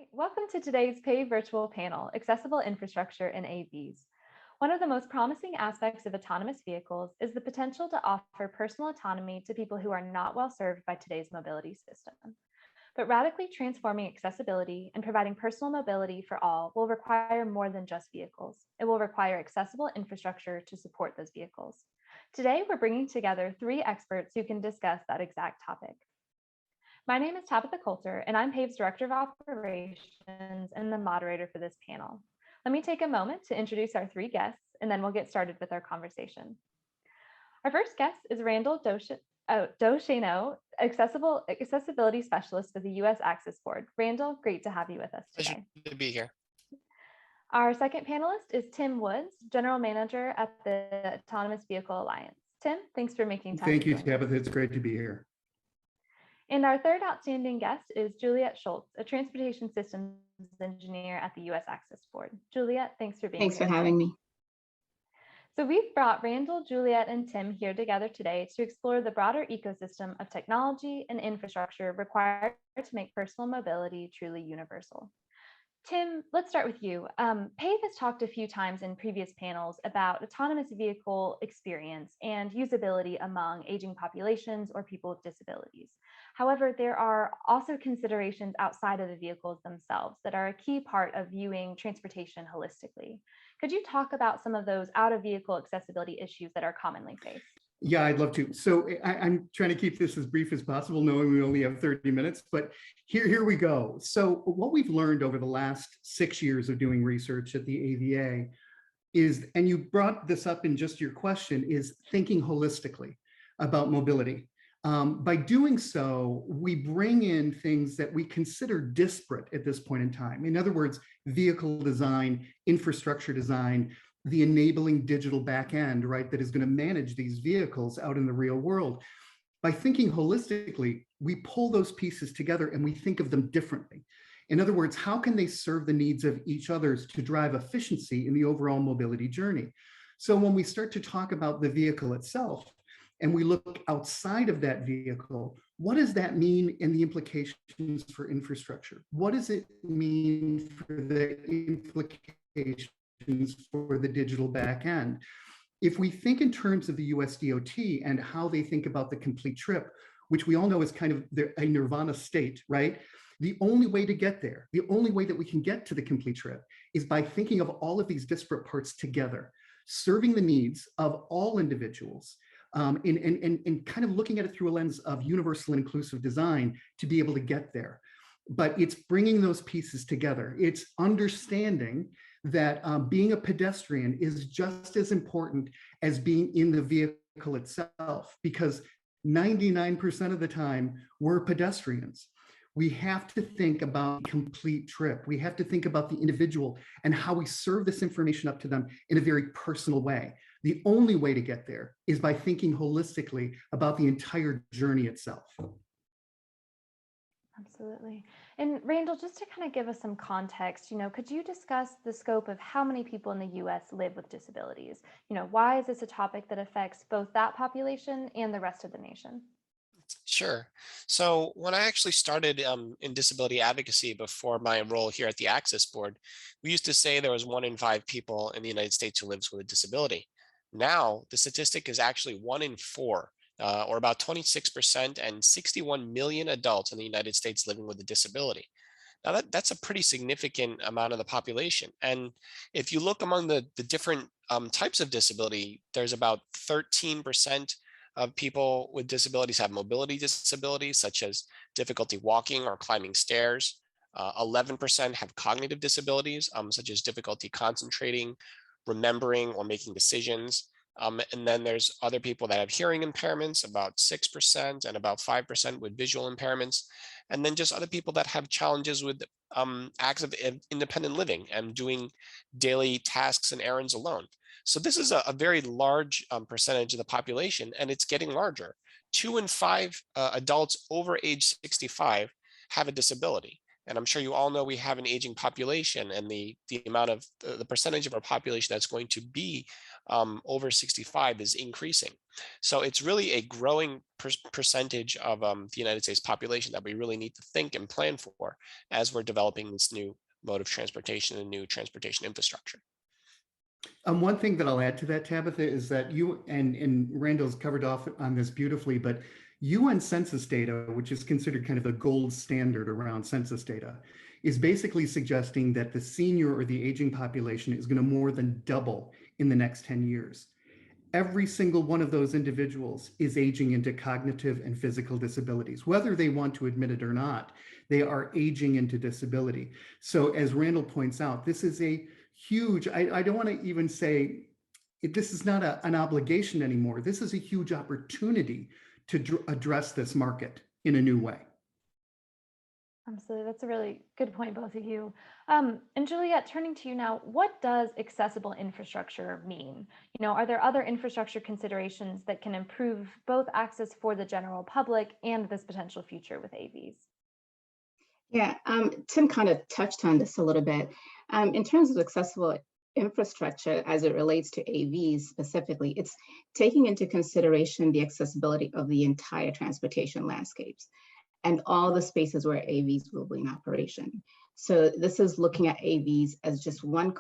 right, welcome to today's paid virtual panel, Accessible Infrastructure in AVs. One of the most promising aspects of autonomous vehicles is the potential to offer personal autonomy to people who are not well served by today's mobility system. But radically transforming accessibility and providing personal mobility for all will require more than just vehicles. It will require accessible infrastructure to support those vehicles. Today, we're bringing together three experts who can discuss that exact topic. My name is Tabitha Coulter, and I'm PAVE's Director of Operations and the moderator for this panel. Let me take a moment to introduce our three guests, and then we'll get started with our conversation. Our first guest is Randall Doshano, Accessibility Specialist with the U.S. Access Board. Randall, great to have you with us today. Pleasure to be here. Our second panelist is Tim Woods, General Manager at the Autonomous Vehicle Alliance. Tim, thanks for making time. Thank you, Tabitha. It's great to be here. And our third outstanding guest is Juliet Schultz, a transportation systems engineer at the U.S. Access Board. Juliet, thanks for being here. Thanks for having me. So we've brought Randall, Juliet, and Tim here together today to explore the broader ecosystem of technology and infrastructure required to make personal mobility truly universal. Tim, let's start with you. PAVE has talked a few times in previous panels about autonomous vehicle experience and usability among aging populations or people with disabilities. However, there are also considerations outside of the vehicles themselves that are a key part of viewing transportation holistically. Could you talk about some of those out-of-vehicle accessibility issues that are commonly faced? Yeah, I'd love to. So I'm trying to keep this as brief as possible, knowing we only have 30 minutes, but here we go. So what we've learned over the last 6 years of doing research at the AVA is, and you brought this up in just your question, is thinking holistically about mobility. By doing so, we bring in things that we consider disparate at this point in time. In other words, vehicle design, infrastructure design, the enabling digital backend, right, that is going to manage these vehicles out in the real world. By thinking holistically, we pull those pieces together and we think of them differently. In other words, how can they serve the needs of each other's to drive efficiency in the overall mobility journey? So when we start to talk about the vehicle itself, and we look outside of that vehicle, what does that mean in the implications for infrastructure? What does it mean for the implications for the digital backend? If we think in terms of the US DOT and how they think about the complete trip, which we all know is kind of a nirvana state, right? The only way to get there, the only way that we can get to the complete trip is by thinking of all of these disparate parts together, serving the needs of all individuals, and kind of looking at it through a lens of universal and inclusive design to be able to get there. But it's bringing those pieces together. It's understanding that being a pedestrian is just as important as being in the vehicle itself, because 99% of the time we're pedestrians. We have to think about the complete trip. We have to think about the individual and how we serve this information up to them in a very personal way. The only way to get there is by thinking holistically about the entire journey itself. Absolutely. And Randall, just to kind of give us some context, could you discuss the scope of how many people in the US live with disabilities? Why is this a topic that affects both that population and the rest of the nation? Sure. So when I actually started in disability advocacy before my role here at the Access Board, we used to say there was 1 in 5 people in the United States who lives with a disability. Now, the statistic is actually 1 in 4. Or about 26%, and 61 million adults in the United States living with a disability. Now that's a pretty significant amount of the population. And if you look among the different types of disability, there's about 13% of people with disabilities have mobility disabilities, such as difficulty walking or climbing stairs. 11% have cognitive disabilities, such as difficulty concentrating, remembering, or making decisions. And then there's other people that have hearing impairments, about 6%, and about 5% with visual impairments. And then just other people that have challenges with acts of independent living and doing daily tasks and errands alone. So this is a very large percentage of the population, and it's getting larger. 2 in 5 adults over age 65 have a disability. And I'm sure you all know we have an aging population, and the amount of the percentage of our population that's going to be over 65 is increasing. So it's really a growing percentage of the United States population that we really need to think and plan for as we're developing this new mode of transportation and new transportation infrastructure. One thing that I'll add to that, Tabitha, is that you and Randall's covered off on this beautifully, but UN census data, which is considered kind of the gold standard around census data, is basically suggesting that the senior or the aging population is going to more than double in the next 10 years. Every single one of those individuals is aging into cognitive and physical disabilities, whether they want to admit it or not. They are aging into disability. So as Randall points out, this is a huge, I don't want to even say this is not an obligation anymore. This is a huge opportunity to address this market in a new way. Absolutely. That's a really good point, both of you. And Juliet, turning to you now, what does accessible infrastructure mean? Are there other infrastructure considerations that can improve both access for the general public and this potential future with AVs? Yeah, Tim kind of touched on this a little bit. In terms of accessible infrastructure as it relates to AVs specifically, it's taking into consideration the accessibility of the entire transportation landscapes and all the spaces where AVs will be in operation. So this is looking at AVs as just one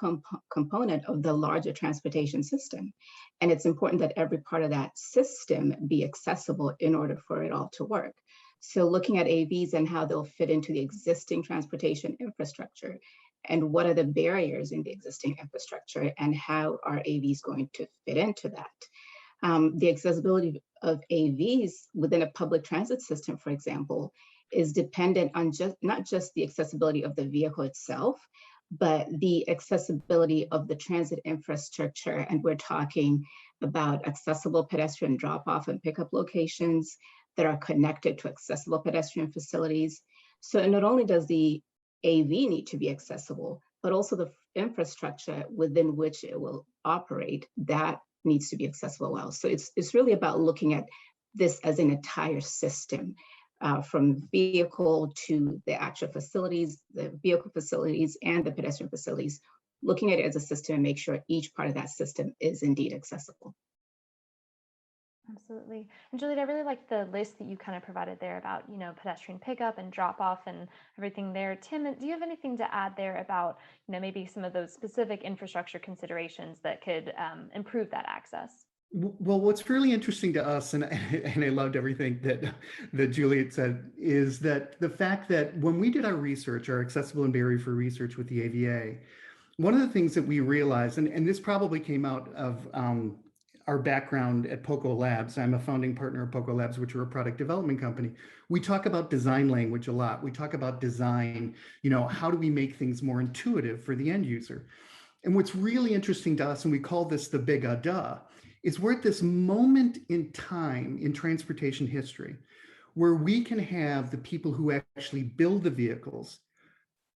component of the larger transportation system. And it's important that every part of that system be accessible in order for it all to work. So looking at AVs and how they'll fit into the existing transportation infrastructure, and what are the barriers in the existing infrastructure, and how are AVs going to fit into that. The accessibility of AVs within a public transit system, for example, is dependent on not just the accessibility of the vehicle itself, but the accessibility of the transit infrastructure. And we're talking about accessible pedestrian drop-off and pickup locations that are connected to accessible pedestrian facilities. So not only does the AV need to be accessible, but also the infrastructure within which it will operate, that needs to be accessible well. So it's really about looking at this as an entire system, from vehicle to the actual facilities, the vehicle facilities and the pedestrian facilities, looking at it as a system and make sure each part of that system is indeed accessible. Absolutely. And Juliet, I really like the list that you kind of provided there about, pedestrian pickup and drop off and everything there. Tim, do you have anything to add there about, maybe some of those specific infrastructure considerations that could improve that access? Well, what's really interesting to us, and I loved everything that Juliet said, is that the fact that when we did our research, our accessible and barrier-free research with the AVA, one of the things that we realized, and this probably came out of our background at POCO Labs. I'm a founding partner of POCO Labs, which are a product development company. We talk about design language a lot. We talk about design, how do we make things more intuitive for the end user? And what's really interesting to us, and we call this the big duh, is we're at this moment in time in transportation history where we can have the people who actually build the vehicles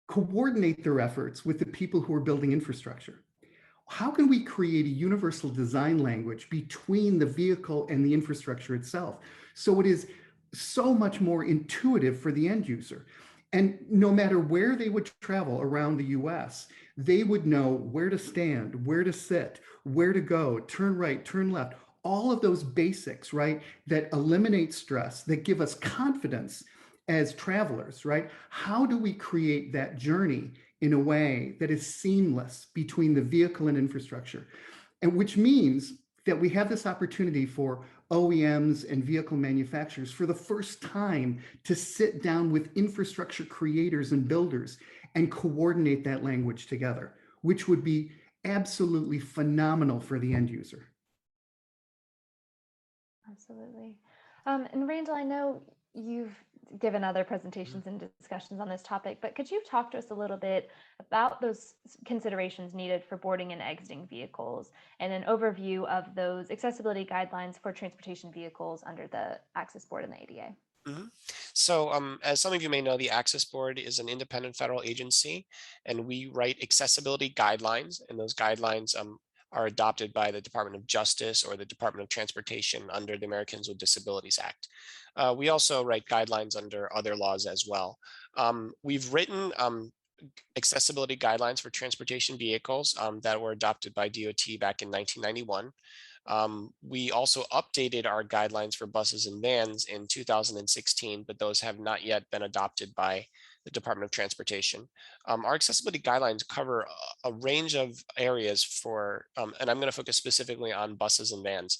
coordinate their efforts with the people who are building infrastructure. How can we create a universal design language between the vehicle and the infrastructure itself, so it is so much more intuitive for the end user? And no matter where they would travel around the US, they would know where to stand, where to sit, where to go, turn right, turn left, all of those basics, right, that eliminate stress, that give us confidence as travelers, right? How do we create that journey in a way that is seamless between the vehicle and infrastructure? And which means that we have this opportunity for OEMs and vehicle manufacturers for the first time to sit down with infrastructure creators and builders and coordinate that language together, which would be absolutely phenomenal for the end user. Absolutely. And Randall, I know you've given other presentations and discussions on this topic, but could you talk to us a little bit about those considerations needed for boarding and exiting vehicles and an overview of those accessibility guidelines for transportation vehicles under the Access Board and the ADA? Mm-hmm. So as some of you may know, the Access Board is an independent federal agency, and we write accessibility guidelines, and those guidelines are adopted by the Department of Justice or the Department of Transportation under the Americans with Disabilities Act. We also write guidelines under other laws as well. We've written accessibility guidelines for transportation vehicles that were adopted by DOT back in 1991. We also updated our guidelines for buses and vans in 2016, but those have not yet been adopted by the Department of Transportation. Our accessibility guidelines cover a range of areas for, and I'm going to focus specifically on buses and vans.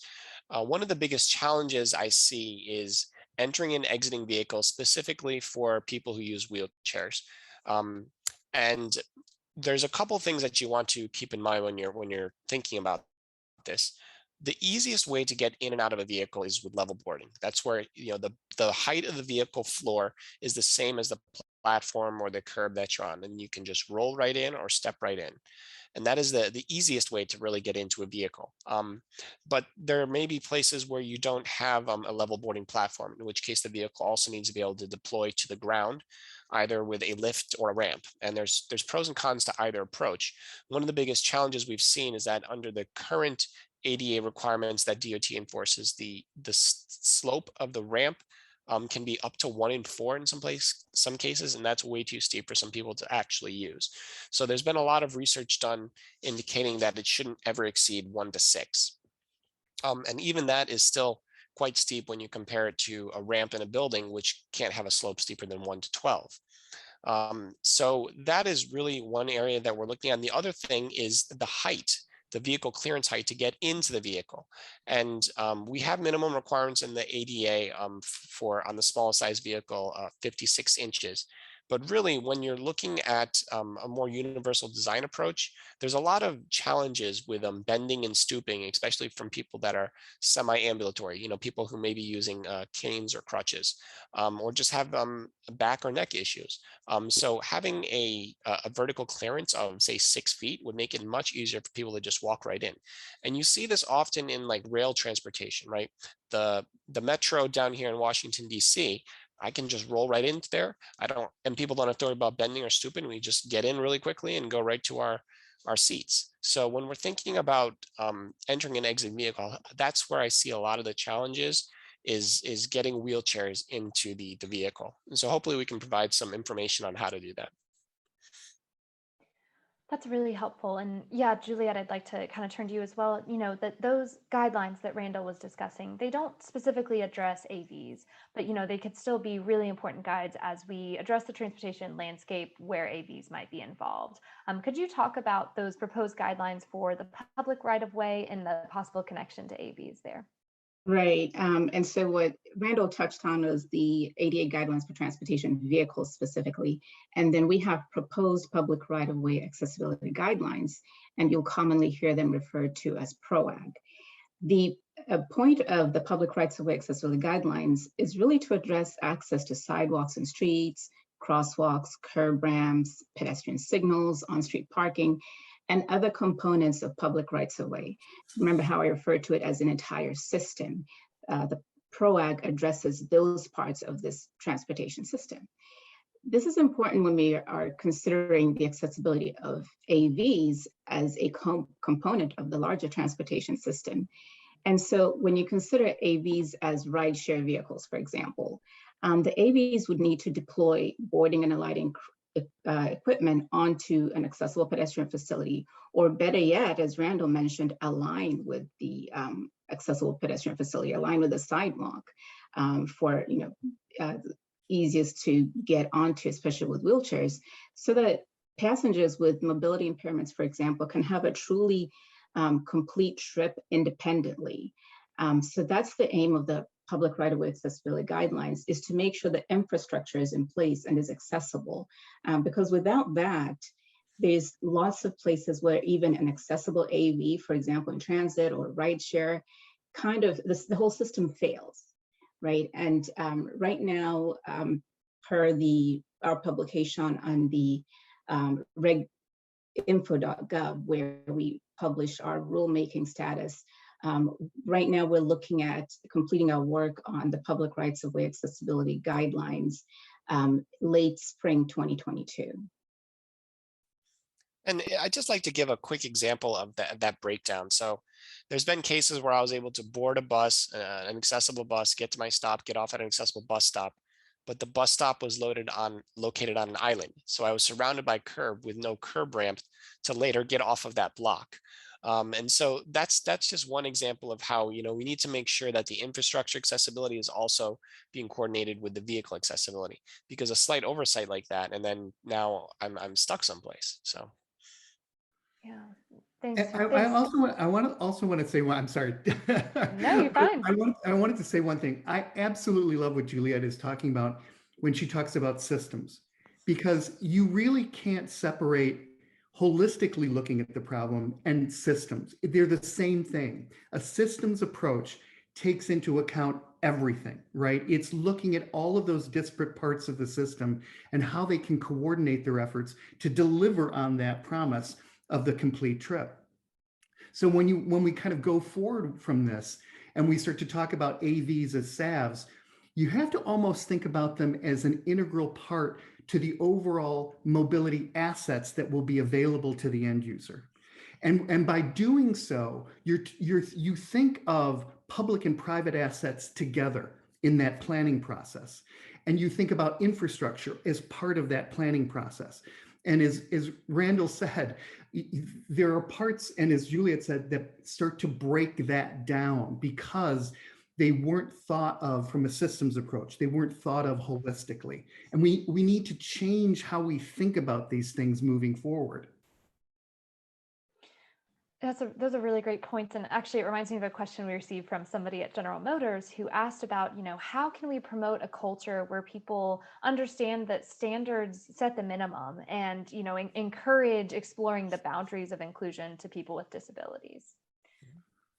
One of the biggest challenges I see is entering and exiting vehicles specifically for people who use wheelchairs. And there's a couple things that you want to keep in mind when you're thinking about this. The easiest way to get in and out of a vehicle is with level boarding. That's where the height of the vehicle floor is the same as the platform or the curb that you're on, and you can just roll right in or step right in. And that is the easiest way to really get into a vehicle. But there may be places where you don't have a level boarding platform, in which case the vehicle also needs to be able to deploy to the ground, either with a lift or a ramp. And there's pros and cons to either approach. One of the biggest challenges we've seen is that under the current ADA requirements that DOT enforces, the slope of the ramp can be up to 1 in 4 in some cases, and that's way too steep for some people to actually use. So there's been a lot of research done indicating that it shouldn't ever exceed 1 to 6. And even that is still quite steep when you compare it to a ramp in a building, which can't have a slope steeper than 1 to 12. So that is really one area that we're looking at. And the other thing is the height, the vehicle clearance height to get into the vehicle. And we have minimum requirements in the ADA for on the smallest size vehicle, 56 inches. But really, when you're looking at a more universal design approach, there's a lot of challenges with bending and stooping, especially from people that are semi-ambulatory, people who may be using canes or crutches, or just have back or neck issues. So having a vertical clearance of, say, 6 feet would make it much easier for people to just walk right in. And you see this often in like rail transportation, right? The metro down here in Washington, D.C., I can just roll right into there. And people don't have to worry about bending or stooping. We just get in really quickly and go right to our seats. So when we're thinking about entering an exit vehicle, that's where I see a lot of the challenges is getting wheelchairs into the vehicle. And so hopefully we can provide some information on how to do that. That's really helpful. And yeah, Juliet, I'd like to kind of turn to you as well. That those guidelines that Randall was discussing, they don't specifically address AVs, but they could still be really important guides as we address the transportation landscape where AVs might be involved. Could you talk about those proposed guidelines for the public right-of-way and the possible connection to AVs there? Right. And so what Randall touched on was the ADA guidelines for transportation vehicles specifically. And then we have proposed public right-of-way accessibility guidelines, and you'll commonly hear them referred to as PROAG. The point of the public rights-of-way accessibility guidelines is really to address access to sidewalks and streets, crosswalks, curb ramps, pedestrian signals, on-street parking, and other components of public rights-of-way. Remember how I referred to it as an entire system. The PROAG addresses those parts of this transportation system. This is important when we are considering the accessibility of AVs as a component of the larger transportation system. And so when you consider AVs as rideshare vehicles, for example, the AVs would need to deploy boarding and alighting equipment onto an accessible pedestrian facility, or better yet, as Randall mentioned, align with the accessible pedestrian facility, align with the sidewalk for easiest to get onto, especially with wheelchairs, so that passengers with mobility impairments, for example, can have a truly complete trip independently. So that's the aim of the public right-of-way accessibility guidelines, is to make sure the infrastructure is in place and is accessible. Because without that, there's lots of places where even an accessible AV, for example, in transit or rideshare, the whole system fails, right? And right now, per our publication on the reginfo.gov, where we publish our rulemaking status, right now we're looking at completing our work on the public rights-of-way accessibility guidelines late spring 2022. And I just like to give a quick example of that breakdown. So there's been cases where I was able to board a bus, an accessible bus, get to my stop, get off at an accessible bus stop, but the bus stop was located on an island. So I was surrounded by curb with no curb ramp to later get off of that block. And so that's just one example of how, we need to make sure that the infrastructure accessibility is also being coordinated with the vehicle accessibility, because a slight oversight like that, and then now I'm stuck someplace. So. Yeah, thanks. I also want to say, well, I'm sorry. No, you're fine. I wanted to say one thing. I absolutely love what Juliet is talking about when she talks about systems, because you really can't separate holistically looking at the problem and systems. They're the same thing. A systems approach takes into account everything, right? It's looking at all of those disparate parts of the system and how they can coordinate their efforts to deliver on that promise of the complete trip. So when we kind of go forward from this and we start to talk about AVs as SAVs, you have to almost think about them as an integral part to the overall mobility assets that will be available to the end user. And by doing so, you think of public and private assets together in that planning process. And you think about infrastructure as part of that planning process. And as Randall said, there are parts, and as Juliet said, that start to break that down because they weren't thought of from a systems approach. They weren't thought of holistically. And we need to change how we think about these things moving forward. Those are really great points. And actually, it reminds me of a question we received from somebody at General Motors who asked about, how can we promote a culture where people understand that standards set the minimum and, encourage exploring the boundaries of inclusion to people with disabilities?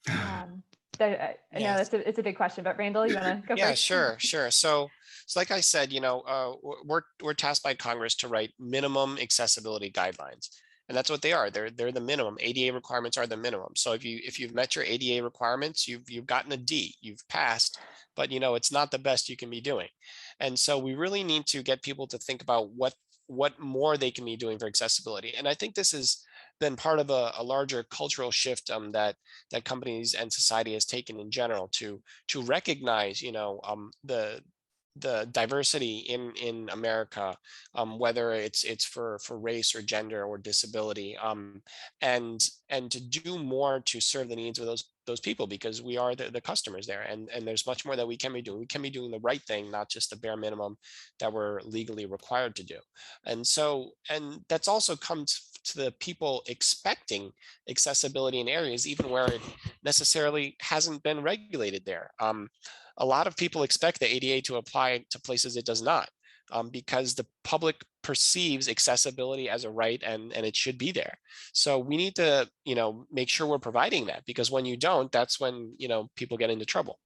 I know it's a big question, but Randall, you want to go Yeah, first? sure. So like I said, we're tasked by Congress to write minimum accessibility guidelines. And that's what they are. They're the minimum. ADA requirements are the minimum. So if you've met your ADA requirements, you've gotten a D, you've passed, but it's not the best you can be doing. And so we really need to get people to think about what more they can be doing for accessibility. And I think this has been part of a larger cultural shift that companies and society has taken in general to recognize, the diversity in America, whether it's for race or gender or disability, and to do more to serve the needs of those people, because we are the customers there, and there's much more that we can be doing. We can be doing the right thing, not just the bare minimum that we're legally required to do. And that's also come to the people expecting accessibility in areas even where it necessarily hasn't been regulated there. A lot of people expect the ADA to apply to places it does not, because the public perceives accessibility as a right, and it should be there. So we need to, make sure we're providing that, because when you don't, that's when, people get into trouble.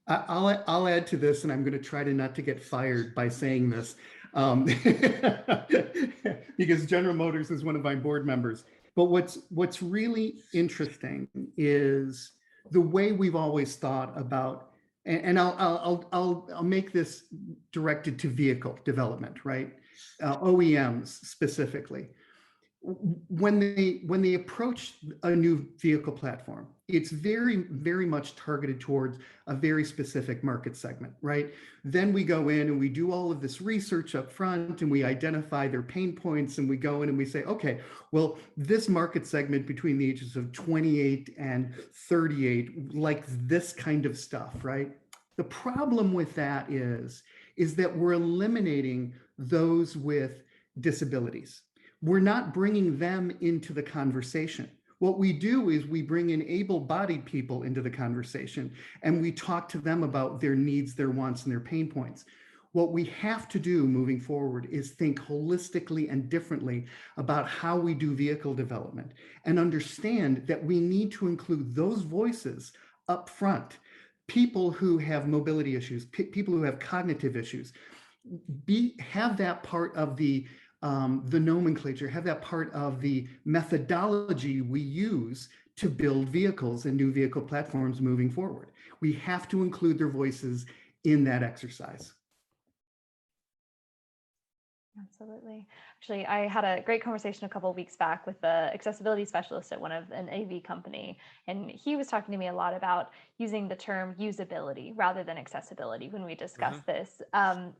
I'll add to this, and I'm going to try to not to get fired by saying this, because General Motors is one of my board members. But what's really interesting is the way we've always thought about, and I'll make this directed to vehicle development, right? OEMs specifically. When they approach a new vehicle platform, it's very, very much targeted towards a very specific market segment, right? Then we go in and we do all of this research up front, and we identify their pain points, and we go in and we say, okay, well, this market segment between the ages of 28 and 38 like this kind of stuff, right? The problem with that is that we're eliminating those with disabilities. We're not bringing them into the conversation. What we do is we bring in able-bodied people into the conversation, and we talk to them about their needs, their wants, and their pain points. What we have to do moving forward is think holistically and differently about how we do vehicle development, and understand that we need to include those voices up front. People who have mobility issues, people who have cognitive issues, have that part of the nomenclature, have that part of the methodology we use to build vehicles and new vehicle platforms moving forward. We have to include their voices in that exercise. Absolutely. Actually, I had a great conversation a couple of weeks back with the accessibility specialist at an AV company, and he was talking to me a lot about using the term usability rather than accessibility when we Mhm. discussed this.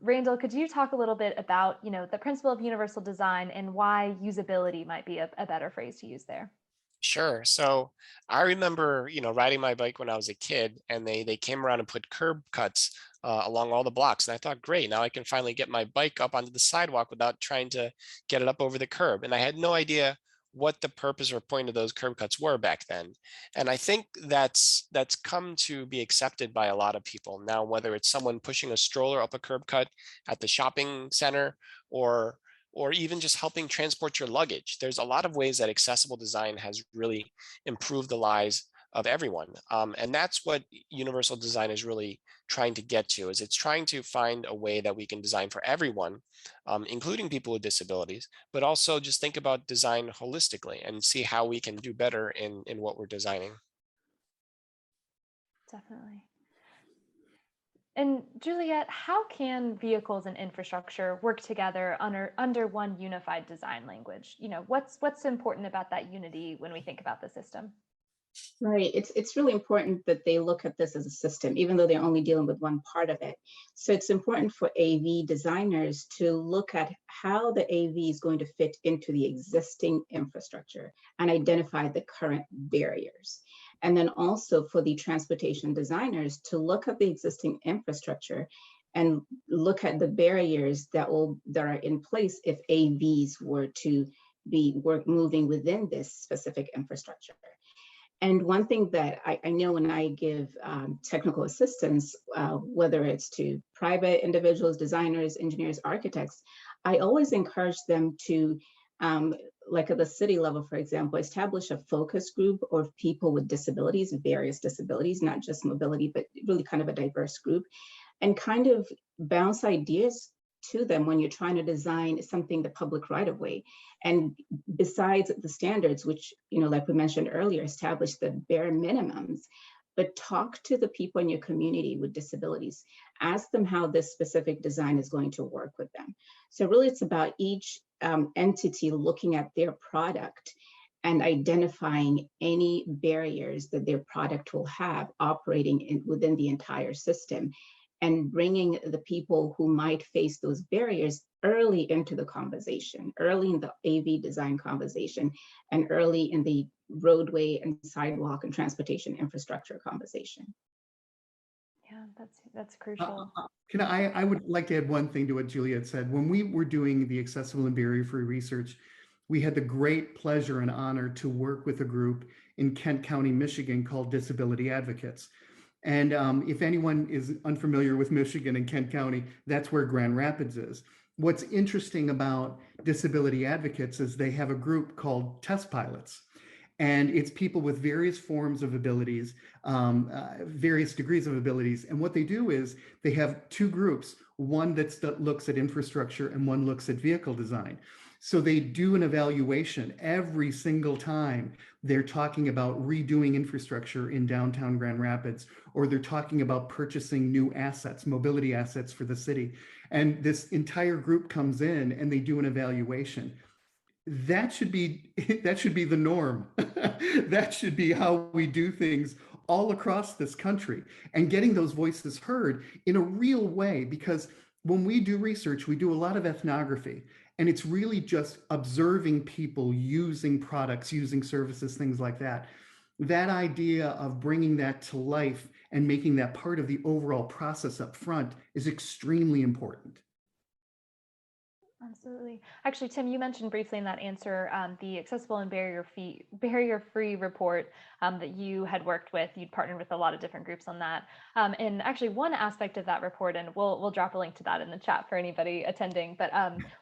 Randall, could you talk a little bit about, the principle of universal design and why usability might be a better phrase to use there? Sure. So I remember, riding my bike when I was a kid, and they came around and put curb cuts along all the blocks, and I thought, great, now I can finally get my bike up onto the sidewalk without trying to get it up over the curb. And I had no idea what the purpose or point of those curb cuts were back then. And I think that's come to be accepted by a lot of people now, whether it's someone pushing a stroller up a curb cut at the shopping center, or even just helping transport your luggage. There's a lot of ways that accessible design has really improved the lives of everyone. And that's what universal design is really trying to get to, is it's trying to find a way that we can design for everyone, including people with disabilities, but also just think about design holistically and see how we can do better in what we're designing. Definitely. And Juliet, how can vehicles and infrastructure work together under one unified design language? What's important about that unity when we think about the system? Right. It's really important that they look at this as a system, even though they're only dealing with one part of it. So it's important for AV designers to look at how the AV is going to fit into the existing infrastructure and identify the current barriers. And then also for the transportation designers to look at the existing infrastructure and look at the barriers that are in place if AVs were to be moving within this specific infrastructure. And one thing that I know when I give technical assistance, whether it's to private individuals, designers, engineers, architects, I always encourage them to, like at the city level, for example, establish a focus group of people with disabilities, various disabilities, not just mobility, but really kind of a diverse group, and kind of bounce ideas to them when you're trying to design something the public right of way. And besides the standards, which, like we mentioned earlier, establish the bare minimums, but talk to the people in your community with disabilities. Ask them how this specific design is going to work with them. So really it's about each entity looking at their product and identifying any barriers that their product will have operating within the entire system, and bringing the people who might face those barriers early into the conversation, early in the AV design conversation, and early in the roadway and sidewalk and transportation infrastructure conversation. Yeah, that's crucial. I would like to add one thing to what Juliet said. When we were doing the accessible and barrier-free research, we had the great pleasure and honor to work with a group in Kent County, Michigan called Disability Advocates. And if anyone is unfamiliar with Michigan and Kent County, that's where Grand Rapids is. What's interesting about Disability Advocates is they have a group called Test Pilots. And it's people with various forms of abilities, various degrees of abilities. And what they do is they have two groups, one that looks at infrastructure and one looks at vehicle design. So they do an evaluation every single time they're talking about redoing infrastructure in downtown Grand Rapids, or they're talking about purchasing new assets, mobility assets for the city. And this entire group comes in and they do an evaluation. That should be the norm. That should be how we do things all across this country, and getting those voices heard in a real way, because when we do research, we do a lot of ethnography, and it's really just observing people using products, using services, things like that. That idea of bringing that to life and making that part of the overall process up front is extremely important. Absolutely. Actually, Tim, you mentioned briefly in that answer the accessible and barrier-free report that you had worked with. You'd partnered with a lot of different groups on that. And actually, one aspect of that report, and we'll drop a link to that in the chat for anybody attending, but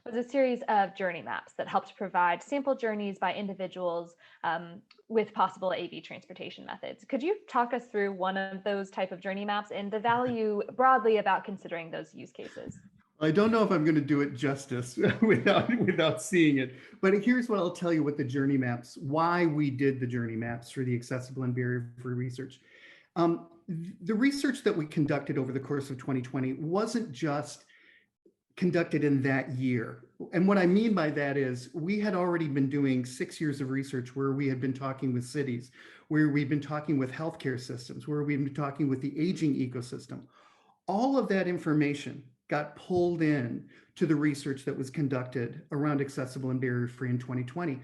was a series of journey maps that helped provide sample journeys by individuals with possible AV transportation methods. Could you talk us through one of those type of journey maps and the value broadly about considering those use cases? I don't know if I'm going to do it justice without seeing it, but here's what I'll tell you what the journey maps, why we did the journey maps for the accessible and barrier-free research. The research that we conducted over the course of 2020 wasn't just conducted in that year. And what I mean by that is we had already been doing 6 years of research where we had been talking with cities, where we've been talking with healthcare systems, where we've been talking with the aging ecosystem. All of that information got pulled in to the research that was conducted around accessible and barrier-free in 2020.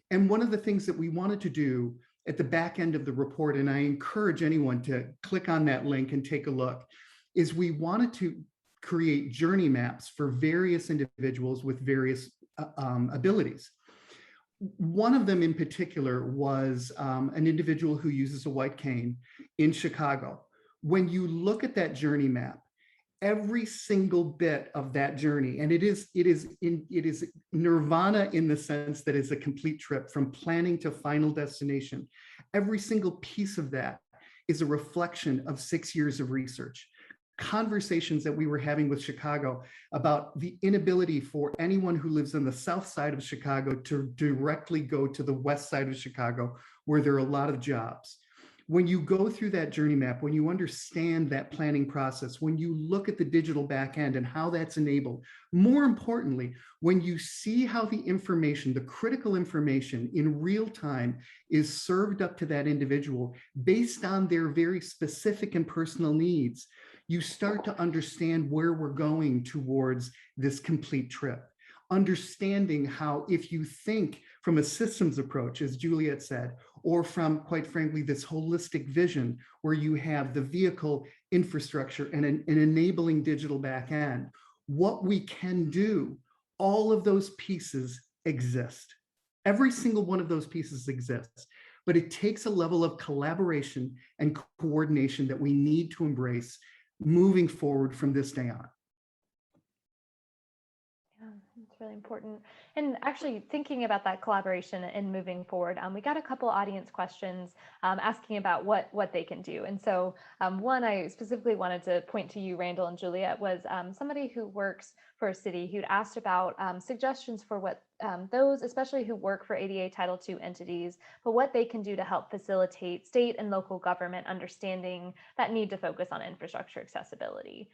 And one of the things that we wanted to do at the back end of the report, and I encourage anyone to click on that link and take a look, is we wanted to create journey maps for various individuals with various abilities. One of them in particular was an individual who uses a white cane in Chicago. When you look at that journey map, every single bit of that journey, and it is nirvana in the sense that it's a complete trip from planning to final destination. Every single piece of that is a reflection of 6 years of research. Conversations that we were having with Chicago about the inability for anyone who lives on the south side of Chicago to directly go to the west side of Chicago, where there are a lot of jobs. When you go through that journey map, when you understand that planning process, when you look at the digital back end and how that's enabled, more importantly, when you see how the information, the critical information in real time is served up to that individual based on their very specific and personal needs, you start to understand where we're going towards this complete trip. Understanding how, if you think from a systems approach, as Juliet said, or from, quite frankly, this holistic vision where you have the vehicle infrastructure and an enabling digital back end, what we can do, all of those pieces exist. Every single one of those pieces exists, but it takes a level of collaboration and coordination that we need to embrace moving forward from this day on. Yeah, it's really important. And actually thinking about that collaboration and moving forward, we got a couple audience questions asking about what they can do. And so one I specifically wanted to point to you, Randall and Juliet, was somebody who works for a city who'd asked about suggestions for what those, especially who work for ADA Title II entities, but what they can do to help facilitate state and local government understanding that need to focus on infrastructure accessibility.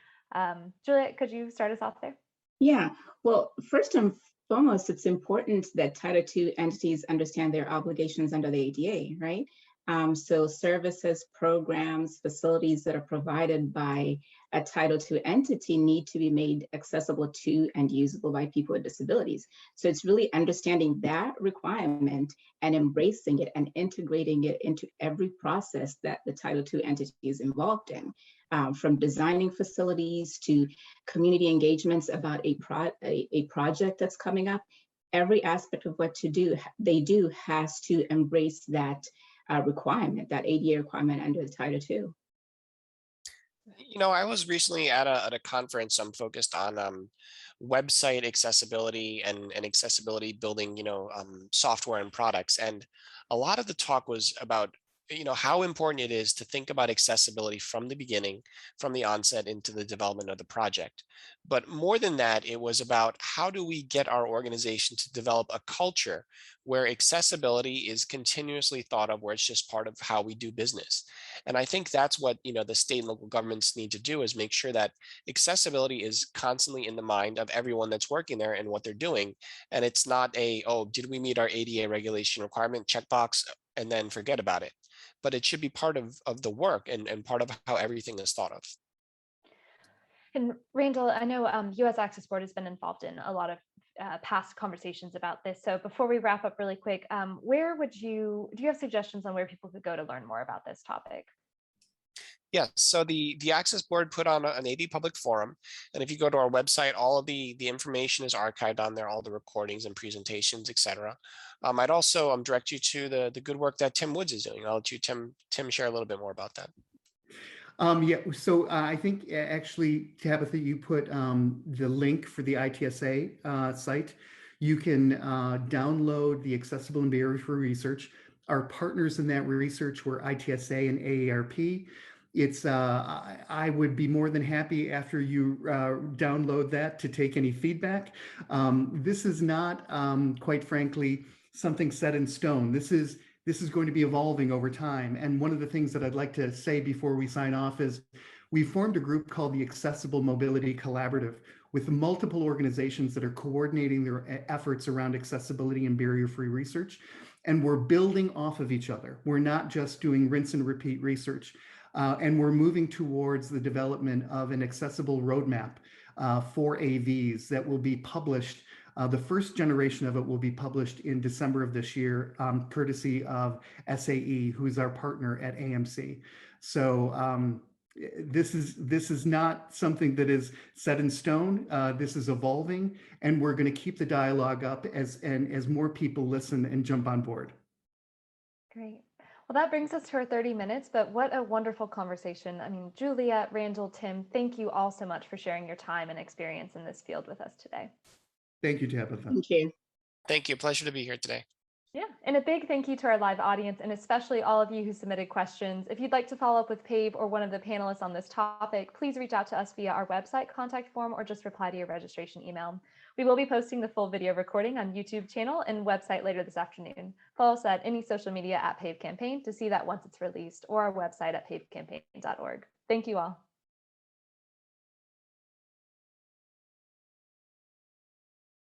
Juliet, could you start us off there? Yeah, well, first and foremost, it's important that Title II entities understand their obligations under the ADA, right? So services, programs, facilities that are provided by a Title II entity need to be made accessible to and usable by people with disabilities. So it's really understanding that requirement and embracing it and integrating it into every process that the Title II entity is involved in. From designing facilities to community engagements about a project that's coming up, every aspect of what they do has to embrace that requirement, that ADA requirement under the Title II. You know, I was recently at a conference focused on website accessibility and accessibility building, software and products. And a lot of the talk was about how important it is to think about accessibility from the beginning, from the onset into the development of the project. But more than that, it was about how do we get our organization to develop a culture where accessibility is continuously thought of, where it's just part of how we do business. And I think that's what the state and local governments need to do, is make sure that accessibility is constantly in the mind of everyone that's working there and what they're doing. And it's not oh, did we meet our ADA regulation requirement checkbox and then forget about it? But it should be part of the work and part of how everything is thought of. And Randall, I know US Access Board has been involved in a lot of past conversations about this. So before we wrap up really quick, do you have suggestions on where people could go to learn more about this topic? Yeah, so the Access Board put on an AD Public Forum, and if you go to our website, all of the information is archived on there, all the recordings and presentations, etc. I'd also direct you to the good work that Tim Woods is doing. I'll let you, Tim, share a little bit more about that. Yeah, so I think actually, Tabitha, you put the link for the ITSA site. You can download the Accessible and Barrier-Free Research. Our partners in that research were ITSA and AARP. It's I would be more than happy after you download that to take any feedback. This is not, quite frankly, something set in stone. This is going to be evolving over time. And one of the things that I'd like to say before we sign off is we formed a group called the Accessible Mobility Collaborative, with multiple organizations that are coordinating their efforts around accessibility and barrier-free research. And we're building off of each other. We're not just doing rinse and repeat research. And we're moving towards the development of an accessible roadmap for AVs that will be published. The first generation of it will be published in December of this year, courtesy of SAE, who is our partner at AMC. So this is not something that is set in stone. This is evolving, and we're going to keep the dialogue up as more people listen and jump on board. Great. Well, that brings us to our 30 minutes, but what a wonderful conversation. I mean, Juliet, Randall, Tim, thank you all so much for sharing your time and experience in this field with us today. Thank you, Tabitha. Thank you. Thank you. Pleasure to be here today. Yeah, and a big thank you to our live audience, and especially all of you who submitted questions. If you'd like to follow up with PAVE or one of the panelists on this topic, please reach out to us via our website contact form or just reply to your registration email. We will be posting the full video recording on YouTube channel and website later this afternoon. Follow us at any social media at PAVE Campaign to see that once it's released, or our website at pavecampaign.org. Thank you all.